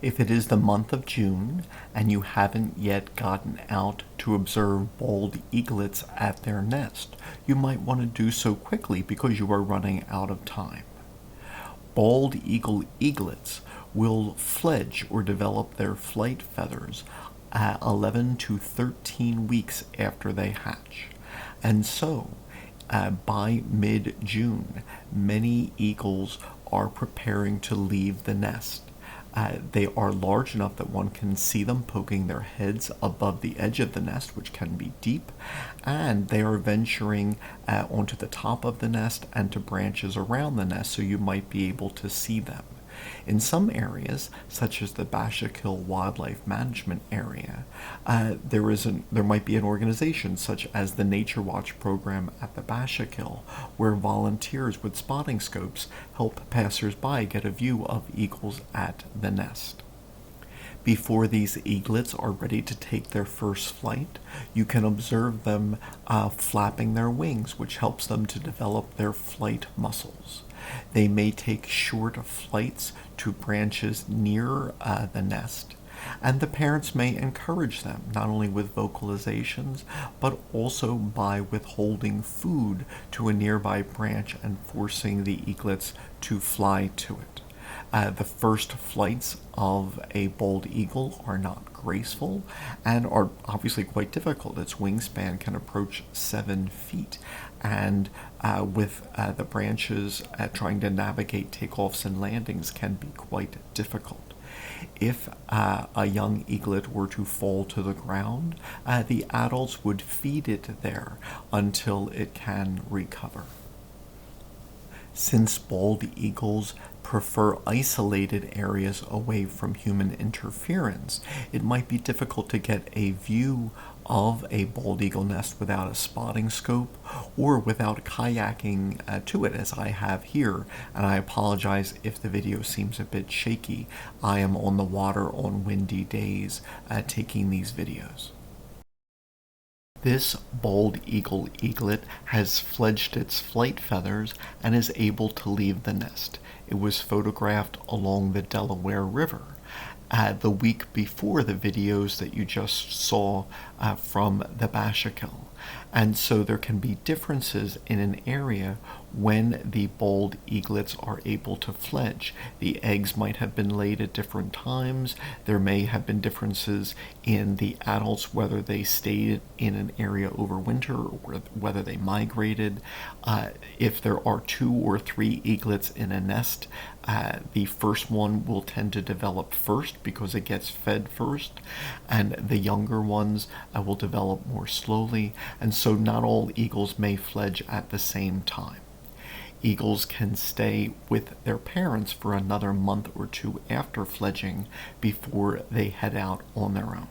If it is the month of June and you haven't yet gotten out to observe bald eaglets at their nest, you might want to do so quickly because you are running out of time. Bald eaglets will fledge or develop their flight feathers at 11 to 13 weeks after they hatch. And so, by mid-June, many eagles are preparing to leave the nest. They are large enough that one can see them poking their heads above the edge of the nest, which can be deep, and they are venturing onto the top of the nest and to branches around the nest, so you might be able to see them. In some areas, such as the Bashakil Wildlife Management Area, there might be an organization such as the Nature Watch program at the Bashakil, where volunteers with spotting scopes help passersby get a view of eagles at the nest. Before these eaglets are ready to take their first flight, you can observe them flapping their wings, which helps them to develop their flight muscles. They may take short flights to branches near the nest, and the parents may encourage them not only with vocalizations but also by withholding food to a nearby branch and forcing the eaglets to fly to it. The first flights of a bald eagle are not graceful and are obviously quite difficult. Its wingspan can approach 7 feet, and with the branches trying to navigate takeoffs and landings can be quite difficult. If a young eaglet were to fall to the ground, the adults would feed it there until it can recover. Since bald eagles prefer isolated areas away from human interference, it might be difficult to get a view of a bald eagle nest without a spotting scope or without kayaking to it, as I have here. And I apologize if the video seems a bit shaky. I am on the water on windy days taking these videos. This bald eaglet has fledged its flight feathers and is able to leave the nest. It was photographed along the Delaware River. The week before the videos that you just saw from the Bashakil. And so there can be differences in an area when the bald eaglets are able to fledge. The eggs might have been laid at different times. There may have been differences in the adults, whether they stayed in an area over winter or whether they migrated. If there are 2 or 3 eaglets in a nest, the first one will tend to develop first because it gets fed first, and the younger ones will develop more slowly, and so not all eagles may fledge at the same time. Eagles can stay with their parents for another month or 2 after fledging before they head out on their own.